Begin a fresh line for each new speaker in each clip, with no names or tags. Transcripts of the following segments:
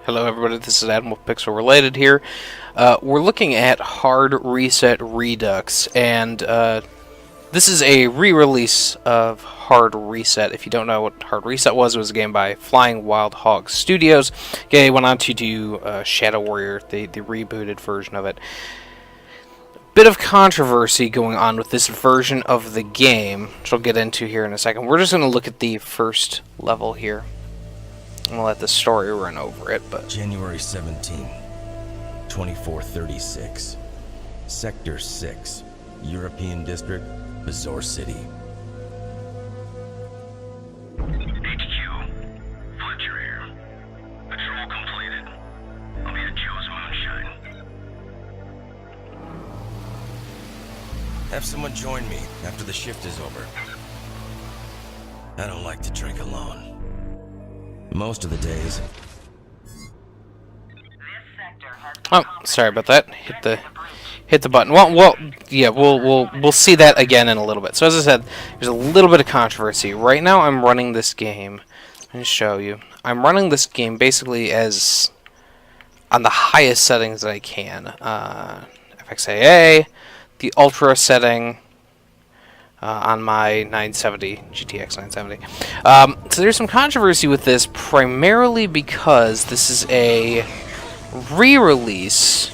Hello everybody, this is Addam with Pixel Related here. We're looking at Hard Reset Redux, and this is a re-release of Hard Reset. If you don't know what Hard Reset was, it was a game by Flying Wild Hog Studios. Okay, went on to do Shadow Warrior, the rebooted version of it. Bit of controversy going on with this version of the game, which I'll get into here in a second. We're just going to look at the first level here. I'm gonna let the story run over it, but...
January 17, 2436. Sector 6, European District, Bazaar City.
HQ, Fletcher here. Patrol completed. I'll be at Joe's Moonshine.
Have someone join me after the shift is over. I don't like to drink alone. Most of the days.
Oh, sorry about that. Hit the button. Well, yeah, we'll see that again in a little bit. So as I said, there's a little bit of controversy. Right now, I'm running this game. Let me show you. I'm running this game basically as on the highest settings that I can. FXAA, the ultra setting. On my 970, GTX 970. So there's some controversy with this, primarily because this is a re-release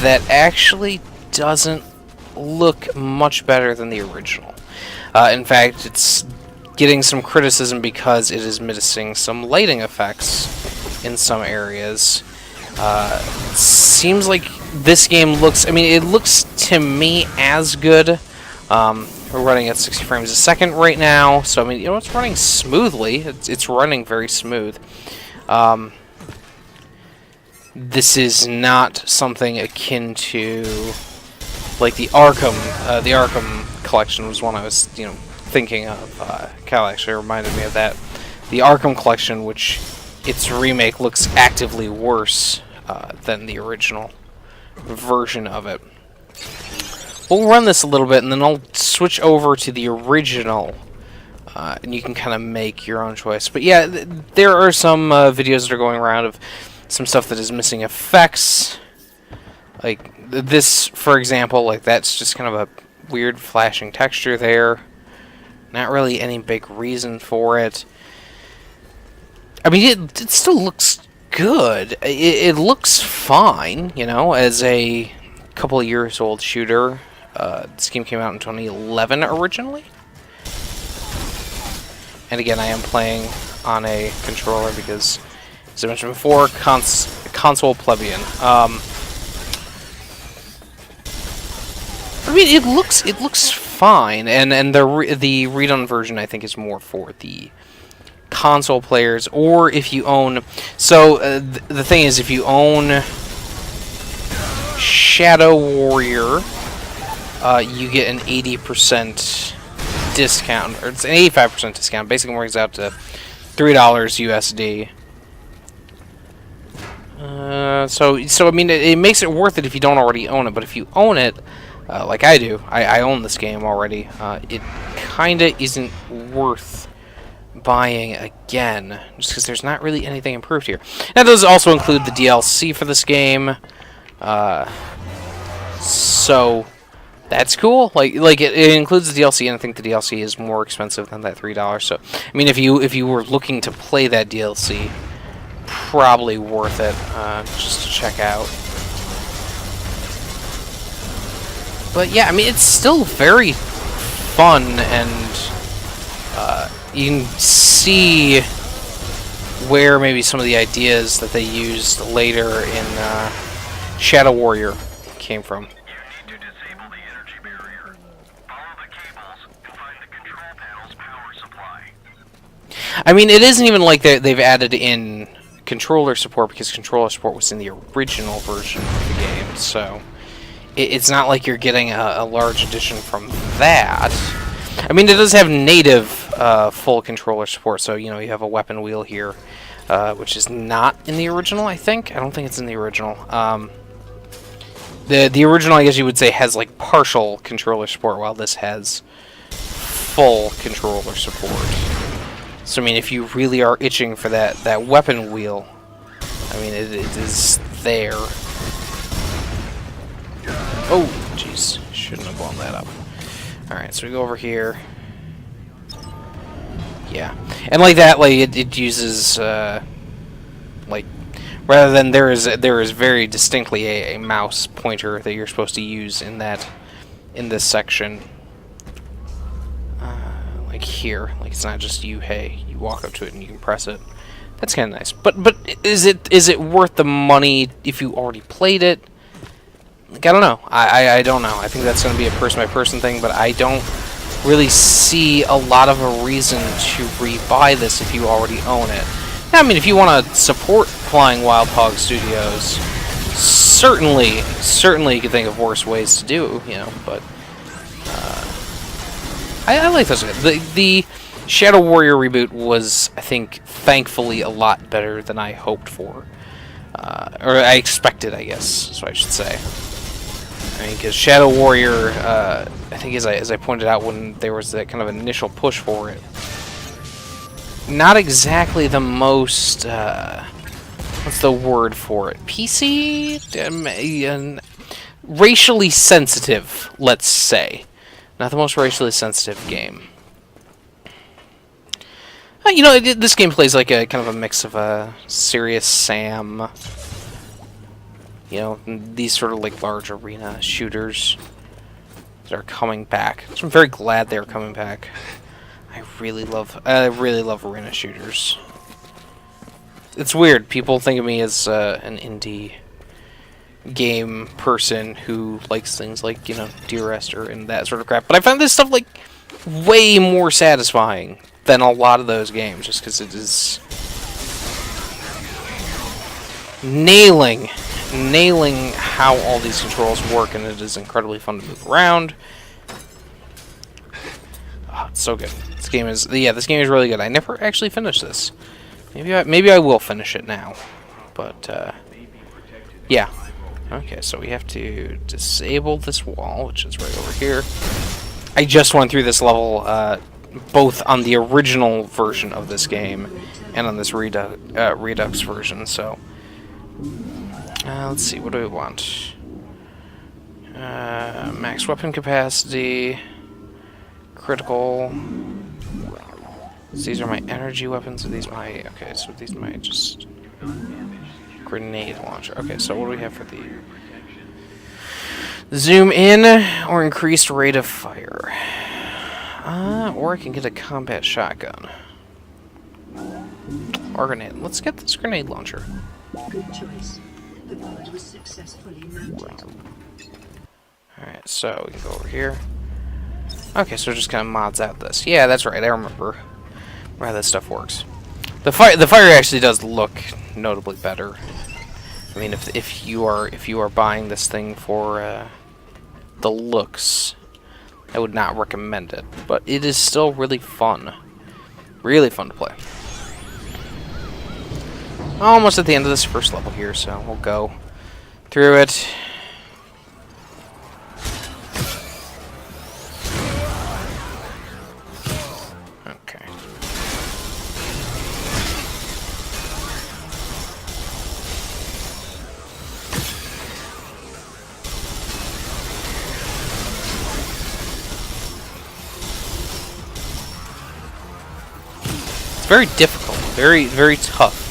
that actually doesn't look much better than the original. In fact, it's getting some criticism because it is missing some lighting effects in some areas. Seems like this game looks, I mean, it looks to me as good. We're running at 60 frames a second right now, so I mean, you know, it's running smoothly. It's running very smooth. This is not something akin to like the Arkham collection was one I was, you know, thinking of. Cal actually reminded me of that. The Arkham collection, which its remake looks actively worse than the original version of it. We'll run this a little bit, and then I'll switch over to the original, and you can kind of make your own choice. But yeah, there are some videos that are going around of some stuff that is missing effects. Like this, for example, like that's just kind of a weird flashing texture there. Not really any big reason for it. I mean, it still looks good. It looks fine, you know, as a couple of years old shooter. This game came out in 2011 originally. And again, I am playing on a controller because, as I mentioned before, console plebeian. I mean, it looks fine, and the redone version I think is more for the console players, or if you own. So the thing is, if you own Shadow Warrior, you get an 80% discount, or it's an 85% discount. Basically works out to $3 USD. So I mean, it makes it worth it if you don't already own it. But if you own it, like I do, I own this game already. It kinda isn't worth buying again, just because there's not really anything improved here. That does also include the DLC for this game. So that's cool. Like it includes the DLC, and I think the DLC is more expensive than that $3. So I mean, if you were looking to play that DLC, probably worth it just to check out. But yeah, I mean, it's still very fun, and you can see where maybe some of the ideas that they used later in Shadow Warrior came from.
You need to disable the energy barrier. Follow the cables and find the control panel's power supply.
I mean, it isn't even like they've added in controller support, because controller support was in the original version of the game, so it's not like you're getting a large addition from that. I mean, it does have native full controller support, so you know, you have a weapon wheel here, which is not in the original, I think. I don't think it's in the original. The original, I guess you would say, has like partial controller support, while this has full controller support. So I mean, if you really are itching for that weapon wheel, I mean, it is there. Oh, jeez, shouldn't have blown that up. All right, so we go over here. Yeah, and like that, like it uses like, rather than there is very distinctly a mouse pointer that you're supposed to use in this section. Like here, like it's not just you walk up to it and you can press it. That's kind of nice. But is it worth the money if you already played it? Like, I don't know. I don't know. I think that's going to be a person by person thing, but I don't really see a lot of a reason to rebuy this if you already own it. I mean, if you want to support Flying Wild Hog Studios, certainly you could think of worse ways to do, you know, but I like those. The Shadow Warrior reboot was, I think, thankfully a lot better than I hoped for. Or I expected, I guess, is what I should say. I mean, because Shadow Warrior, I think as I pointed out when there was that kind of initial push for it, not exactly the most, what's the word for it? PC? Racially sensitive, let's say. Not the most racially sensitive game. You know, this game plays like a kind of a mix of a Serious Sam, you know, these sort of like large arena shooters that are coming back. So I'm very glad they're coming back. I really love arena shooters. It's weird. People think of me as an indie game person who likes things like, you know, Dear Esther and that sort of crap. But I find this stuff like way more satisfying than a lot of those games, just because it is nailing how all these controls work, and it is incredibly fun to move around. Oh, it's so good. This game is really good. I never actually finished this. Maybe I will finish it now, but yeah. Okay, so we have to disable this wall, which is right over here. I just went through this level both on the original version of this game and on this Redux version, so let's see, what do we want? Max weapon capacity, critical. These are my energy weapons. Are these my... Okay, so these are my just... grenade launcher. Okay, so what do we have for the... Zoom in or increased rate of fire? Or I can get a combat shotgun. Or grenade. Let's get this grenade launcher.
Good choice. The pod was successfully mounted.
Alright, so we can go over here. Okay, so it just kind of mods out this. Yeah, that's right, I remember how this stuff works. The fire actually does look notably better. I mean, if you are buying this thing for the looks, I would not recommend it. But it is still really fun. Really fun to play. Almost at the end of this first level here, so we'll go through it. Okay. It's very difficult, very tough.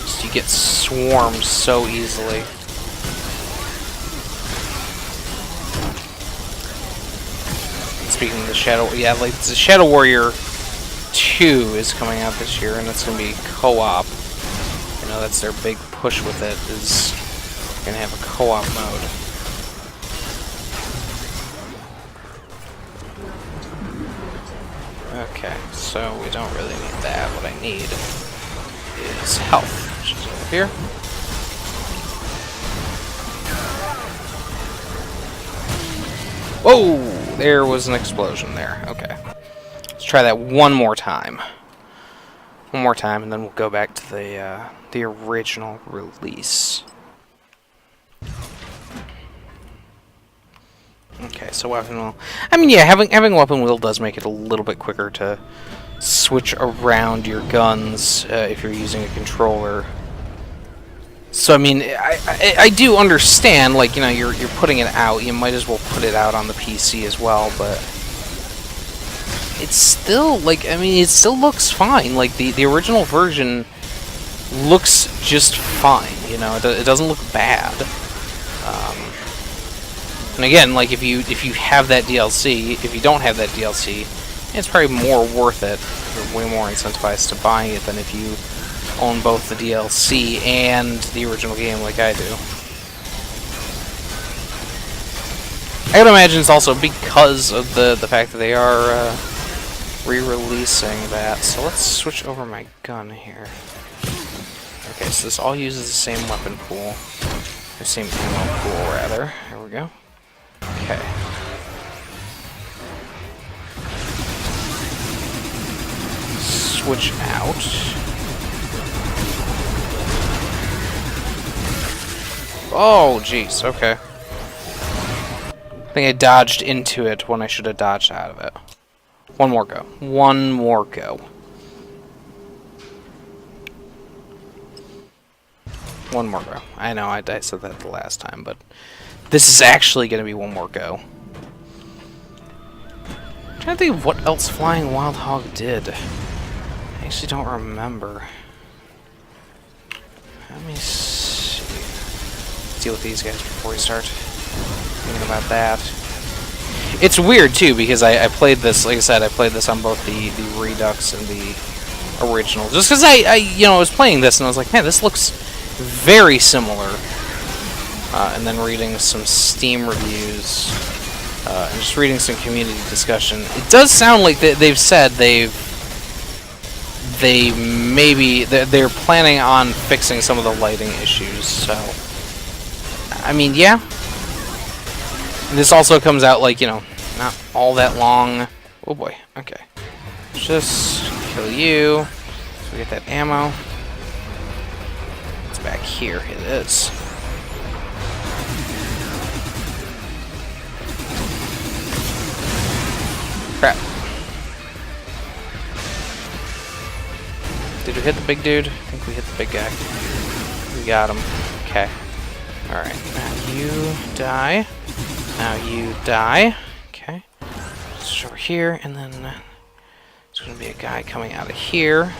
Just you get swarmed so easily. Speaking of the Shadow, yeah, like the Shadow Warrior 2 is coming out this year, and it's gonna be co-op. You know, that's their big push with it, is gonna have a co-op mode. Okay, so we don't really need that. What I need is health, which is over here. Whoa! There was an explosion there. Okay. Let's try that one more time. One more time, and then we'll go back to the original release. Okay, so weapon wheel. I mean, yeah, having weapon wheel does make it a little bit quicker to switch around your guns if you're using a controller. So I mean, I do understand, like, you know, you're putting it out. You might as well put it out on the PC as well, but it's still, like, I mean, it still looks fine. Like the original version looks just fine. You know, it doesn't look bad. And again, like, if you have that DLC, if you don't have that DLC, it's probably more worth it. You're way more incentivized to buying it than if you own both the DLC and the original game like I do. I gotta imagine it's also because of the fact that they are re-releasing that. So let's switch over my gun here. Okay, so this all uses the same weapon pool. The same ammo pool, rather. There we go. Okay. Switch out. Oh, jeez, okay. I think I dodged into it when I should have dodged out of it. One more go. One more go. One more go. I know, I said that the last time, but this is actually going to be one more go. I'm trying to think of what else Flying Wild Hog did. I actually don't remember. Let me see. Let's deal with these guys before we start thinking about that. It's weird too because I played this, like I said, I played this on both the Redux and the original. Just because I was playing this and I was like, man, this looks very similar. And then reading some Steam reviews and just reading some community discussion, it does sound like they've said they're planning on fixing some of the lighting issues. So, I mean, yeah. And this also comes out, like, you know, not all that long. Oh boy. Okay. Just kill you. So we get that ammo. It's back here. It is. Crap. Did we hit the big dude? I think we hit the big guy. We got him. Okay. Alright, now you die. Now you die. Okay. Switch over here, and then there's going to be a guy coming out of here.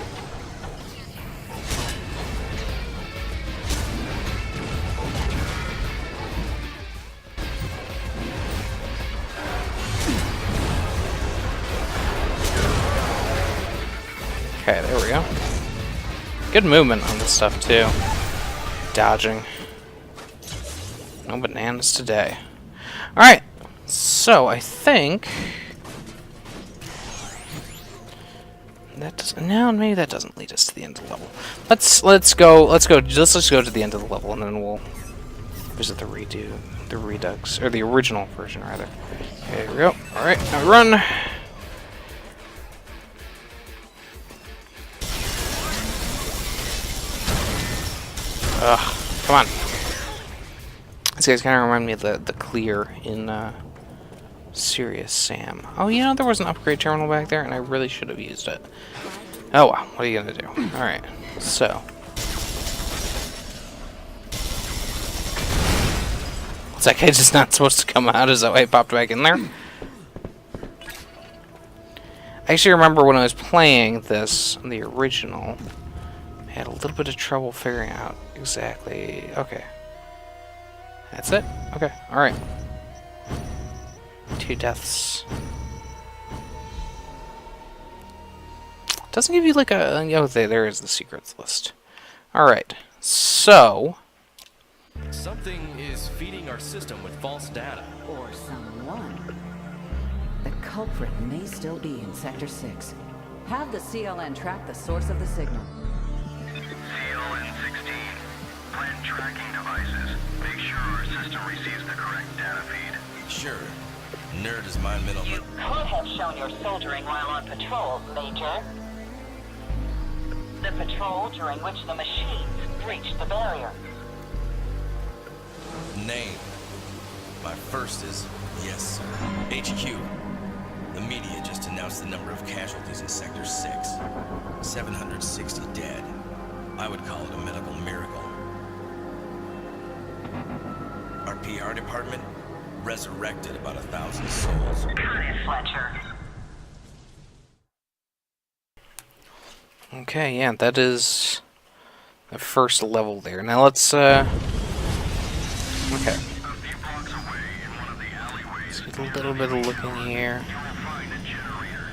Okay, there we go. Good movement on this stuff, too. Dodging. No bananas today. Alright, so I think that doesn't. No, maybe that doesn't lead us to the end of the level. Let's go to the end of the level, and then we'll visit the Redux, or the original version, rather. Okay, here we go. Alright, now run. Ugh, come on. These guys kind of remind me of the clear in Serious Sam. Oh, you know, there was an upgrade terminal back there, and I really should have used it. Oh, well, what are you going to do? Alright, so. Was that guy just not supposed to come out? Is that why he popped back in there? I actually remember when I was playing this, the original, I had a little bit of trouble figuring out exactly. Okay. That's it? Okay, alright. 2 deaths. Doesn't give you like a... Oh, there is the secrets list. Alright, so...
Something is feeding our system with false data.
Or someone. The culprit may still be in Sector 6. Have the CLN track the source of the signal.
CLN-16. Plant tracking devices. Make sure our system receives the correct data feed.
Sure. Nerd is my middle name.
Could have shown your soldering while on patrol, Major. The patrol during which the machines breached the barrier.
Name. My first is Yes, sir. HQ. The media just announced the number of casualties in Sector 6. 760 dead. I would call it a medical miracle. Our PR department resurrected about 1,000 souls.
Got it, Fletcher.
Okay, yeah, that is the first level there. Now let's, okay.
A few blocks away in one of the alleyways,
Let's get a little bit of looking here.
you will find a generator.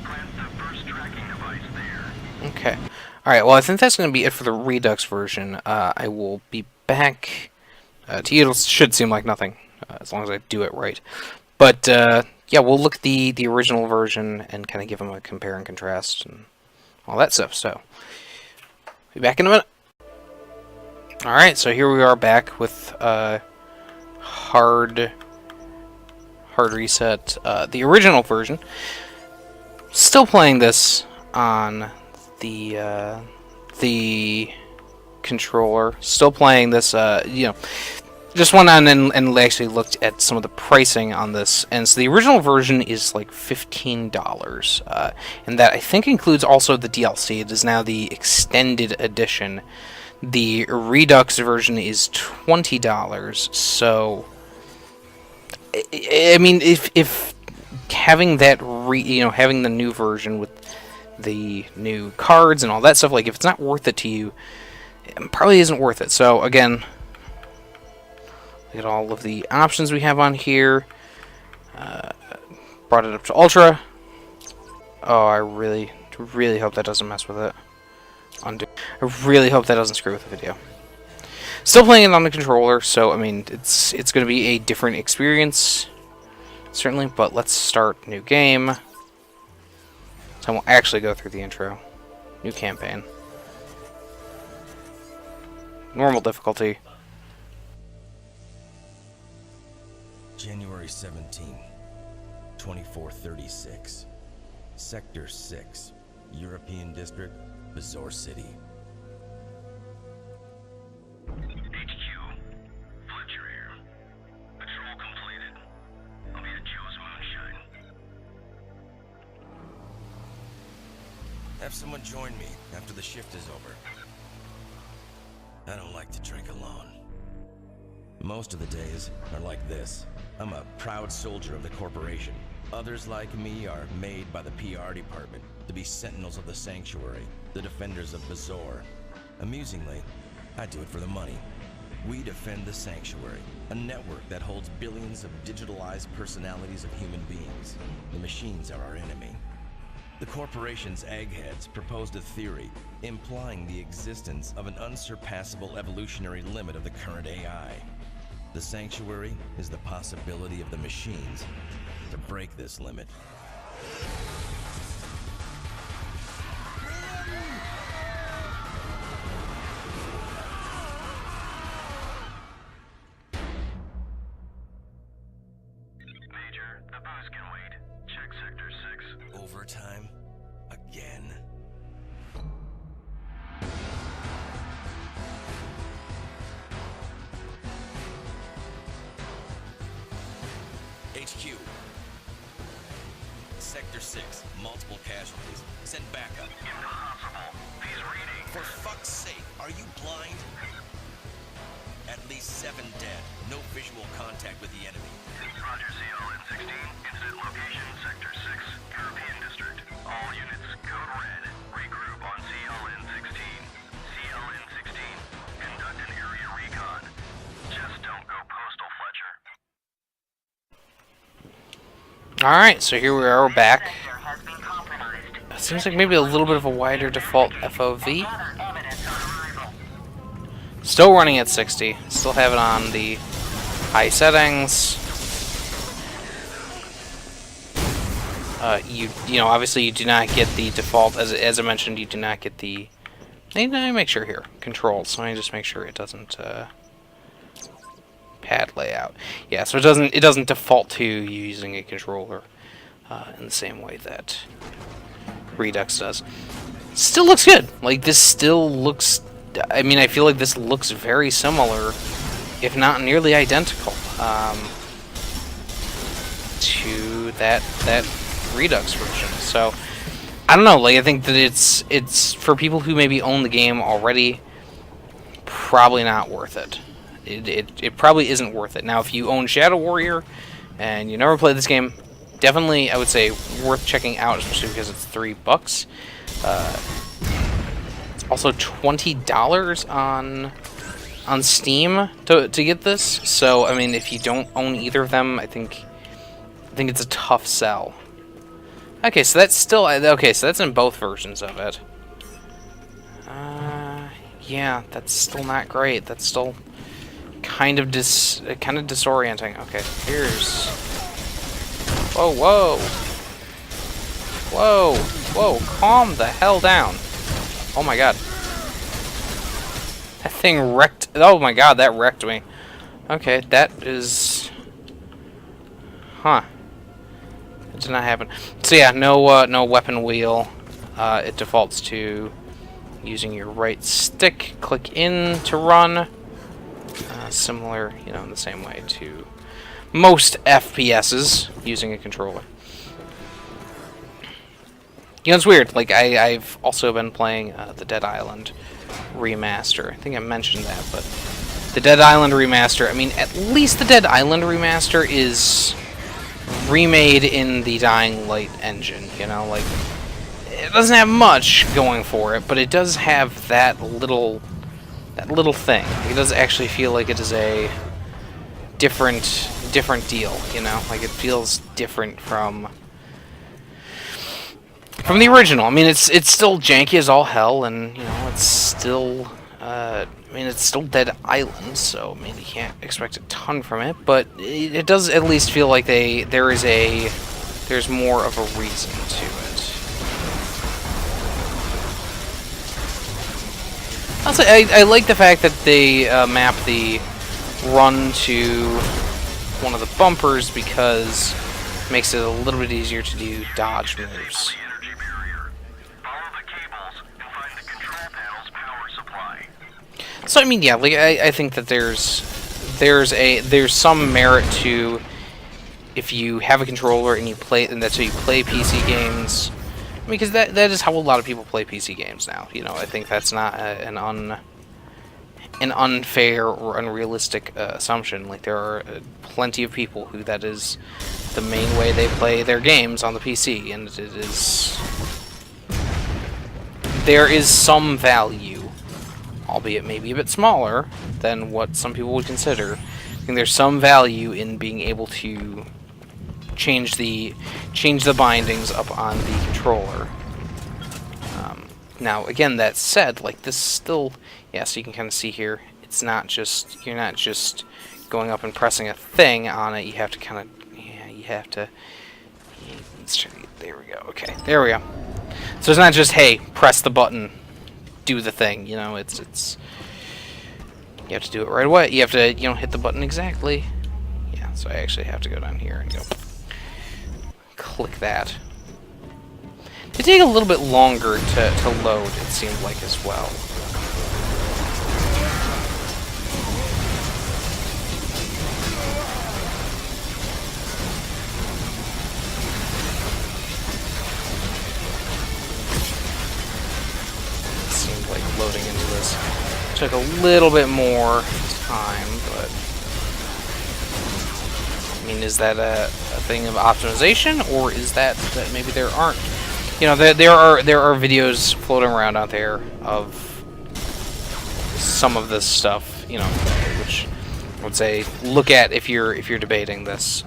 Plant the first tracking device there.
Okay. Alright, well, I think that's going to be it for the Redux version. I will be back. To you, it should seem like nothing, as long as I do it right. But, yeah, we'll look at the original version and kind of give them a compare and contrast and all that stuff. So, be back in a minute. Alright, so here we are back with hard reset. The original version. Still playing this on the controller. Still playing this, you know, just went on and actually looked at some of the pricing on this. And so the original version is like $15. And that I think includes also the DLC. It is now the extended edition. The Redux version is $20. So, I mean, if having that, you know, having the new version with the new cards and all that stuff, like, if it's not worth it to you, it probably isn't worth it. So, again, look at all of the options we have on here. Brought it up to Ultra. Oh, I really hope that doesn't mess with it. Undo. I really hope that doesn't screw with the video. Still playing it on the controller, so, I mean, it's going to be a different experience, certainly, but let's start new game. So we'll actually go through the intro. New campaign. Normal difficulty.
January 17, 2436. Sector 6, European District, Bazaar City.
HQ, Fletcher here. Patrol completed. I'll be at Joe's Moonshine.
Have someone join me after the shift is over. I don't like to drink alone. Most of the days are like this. I'm a proud soldier of the corporation. Others like me are made by the PR department to be sentinels of the sanctuary, the defenders of Bazaar. Amusingly, I do it for the money. We defend the sanctuary, a network that holds billions of digitalized personalities of human beings. The machines are our enemy. The corporation's eggheads proposed a theory implying the existence of an unsurpassable evolutionary limit of the current AI. The sanctuary is the possibility of the machines to break this limit.
Major, the booze can wait. Check Sector 6.
Overtime? Again? HQ. Sector 6, multiple casualties. Send backup.
Impossible. He's reading.
For fuck's sake, are you blind? At least 7 dead. No visual contact with the enemy.
Roger, CLN-16. Incident location, Sector 6, European District. All units, code red. Regroup on CLN-16. CLN-16. Conduct an area recon. Just don't go postal, Fletcher.
Alright, so here we are, we're back.
Sector has been compromised.
Seems like maybe a little bit of a wider default FOV.
Gather evidence on arrival.
Still running at 60. Still have it on the high settings. You know, obviously you do not get the default, as I mentioned, you do not get the. Let me make sure here. Controls. Let me just make sure it doesn't. Pad layout. Yeah, so it doesn't default to you using a controller in the same way that Redux does. Still looks good. Like, this still looks. I mean, I feel like this looks very similar, if not nearly identical. to that Redux version. So I don't know. Like, I think that it's for people who maybe own the game already, probably not worth it. It probably isn't worth it. Now, if you own Shadow Warrior and you never played this game, definitely I would say worth checking out, especially because it's $3. Also $20 on Steam to get this. So I mean, if you don't own either of them, I think it's a tough sell. Okay, so that's still okay. So that's in both versions of it. Yeah, that's still not great. That's still kind of disorienting. Okay, here's. Whoa, whoa, whoa, whoa! Calm the hell down. Oh my god. That thing wrecked. Oh my god, that wrecked me. Okay, that is. Huh. It did not happen. So yeah, no weapon wheel. It defaults to using your right stick. Click in to run. Similar, in the same way to most FPSs using a controller. It's weird. Like I've also been playing the Dead Island remaster. I think I mentioned that, but the Dead Island remaster. I mean, at least the Dead Island remaster is remade in the Dying Light engine. Like it doesn't have much going for it, but it does have that little thing. It does actually feel like it is a different deal. Like it feels different from the original. I mean, it's still janky as all hell, and it's still it's still Dead Island, so I mean you can't expect a ton from it, but it does at least feel like there's more of a reason to it. Also, I like the fact that they map the run to one of the bumpers, because it makes it a little bit easier to do dodge moves. So I mean, yeah, like I think that there's some merit to, if you have a controller and you play, and that's how you play PC games. I mean, because that is how a lot of people play PC games now. I think that's not an unfair or unrealistic assumption. Like there are plenty of people who that is the main way they play their games on the PC, and there is some value, albeit maybe a bit smaller than what some people would consider. I think there's some value in being able to change the bindings up on the controller. Now, again, that said, like this still, yeah. So you can kind of see here, it's not just you're not just going up and pressing a thing on it. You have to kind of, you have to. There we go. Okay, there we go. So it's not just, hey, press the button, do the thing. It's you have to do it right away. You have to hit the button exactly. Yeah. So I actually have to go down here and go click that. It take a little bit longer to load, it seemed like, as well. It seemed like loading into this took a little bit more time, but I mean, is that a thing of optimization, or is that maybe there aren't? There are videos floating around out there of some of this stuff, which I would say look at if you're debating this,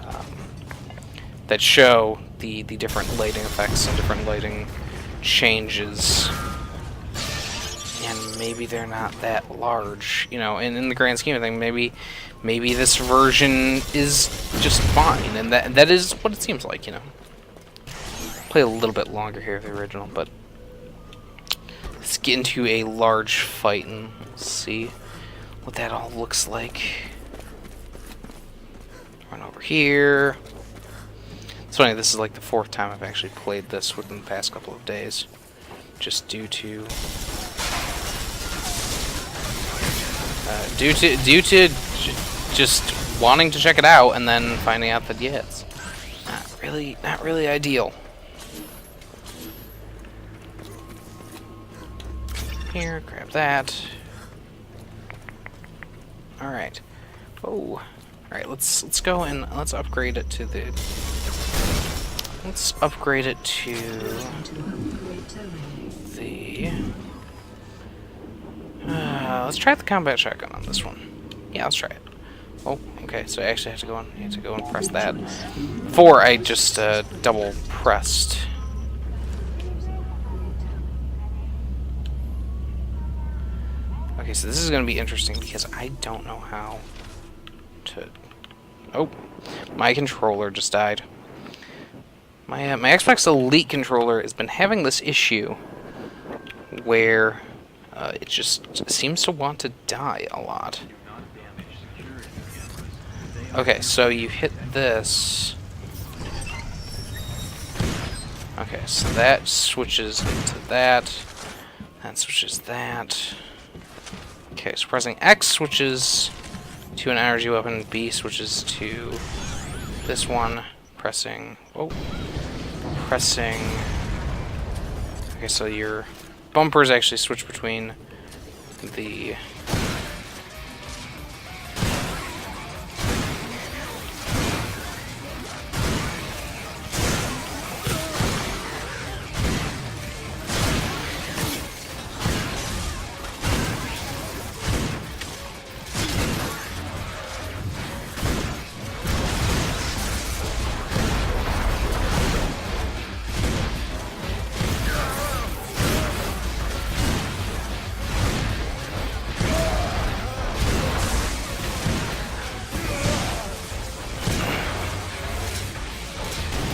that show the different lighting effects and different lighting changes, and maybe they're not that large, and in the grand scheme of things, maybe this version is just fine, and that is what it seems like, Play a little bit longer here of the original, but let's get into a large fight and see what that all looks like. Run over here. It's funny, this is like the 4th time I've actually played this within the past couple of days, just due to just wanting to check it out and then finding out that, yeah, really ideal. Here, grab that. Alright. Oh. Alright, let's go and let's upgrade it to the... Let's upgrade it to the... let's try the combat shotgun on this one. Yeah, let's try it. Oh, okay, so I actually have to go and press that. Before I just double pressed. Okay, so this is going to be interesting because I don't know how to... Oh, my controller just died. My Xbox Elite controller has been having this issue where it just seems to want to die a lot. Okay, so you hit this. Okay, so that switches into that. That switches that. Okay, so pressing X switches to an energy weapon, B switches to this one, pressing... Oh. Pressing... Okay, so your bumpers actually switch between the...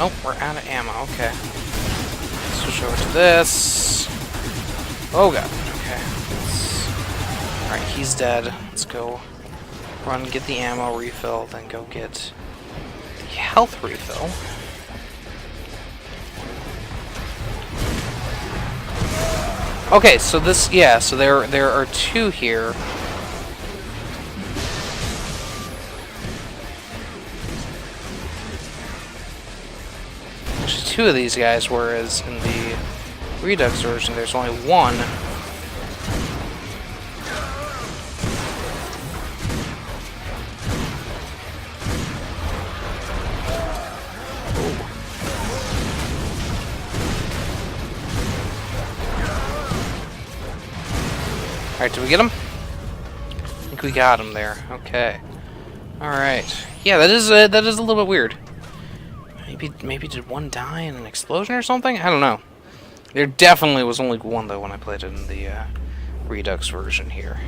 Oh, we're out of ammo, okay. Switch over to this. Oh god, okay. Alright, he's dead. Let's go run, get the ammo refill, then go get the health refill. Okay, so this, yeah, so there are two here. Two of these guys, whereas in the Redux version there's only one. Alright, did we get him? I think we got him there. Okay. Alright. Yeah, that is a little bit weird. Maybe did one die in an explosion or something? I don't know. There definitely was only one though when I played it in the Redux version here.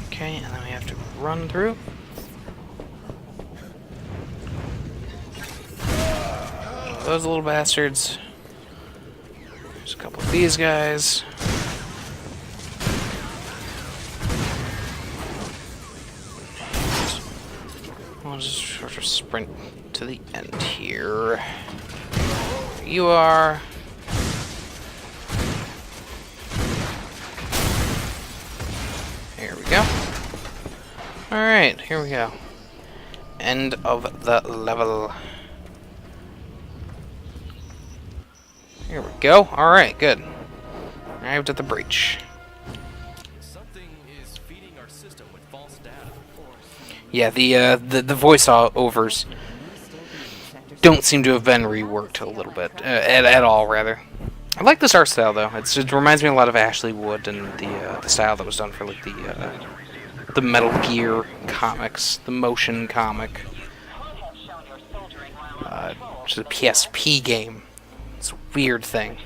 Okay, and then we have to run through. Those little bastards. There's a couple of these guys. I'll just sort of sprint to the end here. There you are. Here we go. Alright, here we go. End of the level. Here we go. Alright, good. Arrived at the breach.
Something is feeding our system with false data.
Yeah, the voice-overs don't seem to have been reworked a little bit, at all, rather. I like this art style, though. It reminds me a lot of Ashley Wood and the style that was done for, like, the Metal Gear comics, the motion comic, which is a PSP game. It's a weird thing.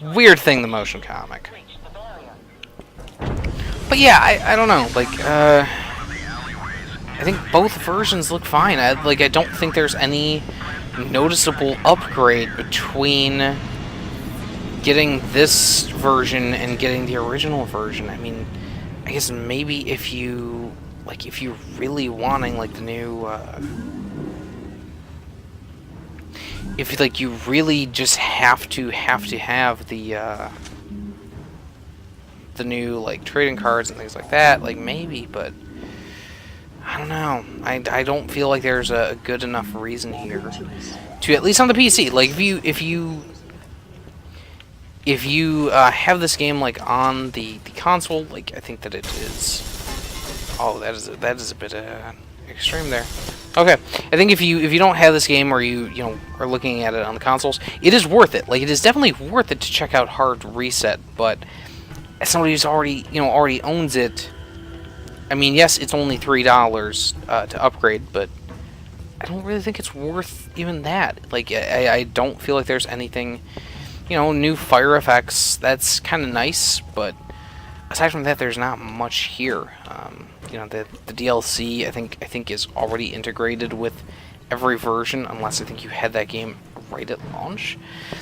Weird thing, the motion comic. But yeah, I don't know, like, I think both versions look fine. I don't think there's any noticeable upgrade between getting this version and getting the original version. I mean, I guess maybe if you're really wanting, like, the new, if, like, you really just have to have the new, like, trading cards and things like that, like, maybe, but I don't know. I don't feel like there's a good enough reason here
Choice.
to, at least on the PC. Like if you have this game like on the console, like I think that it is. Oh, that is a bit extreme there. Okay, I think if you don't have this game, or you know are looking at it on the consoles, it is worth it. Like, it is definitely worth it to check out Hard Reset. But as somebody who's already owns it, I mean, yes, it's only $3 to upgrade, but I don't really think it's worth even that. Like, I don't feel like there's anything, new fire effects. That's kind of nice, but aside from that, there's not much here. The DLC I think is already integrated with every version, unless I think you had that game right at launch.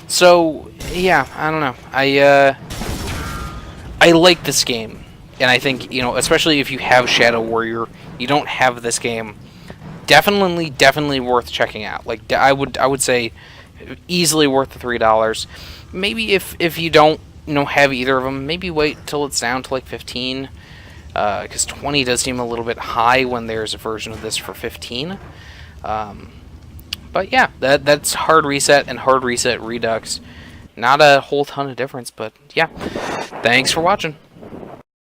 So yeah, I don't know. I like this game, and I think especially if you have Shadow Warrior, you don't have this game. Definitely worth checking out. Like, I would say easily worth the $3. Maybe if you don't have either of them, maybe wait till it's down to like 15, because 20 does seem a little bit high when there's a version of this for 15. But yeah, that's Hard Reset and Hard Reset Redux. Not a whole ton of difference, but yeah. Thanks for watching.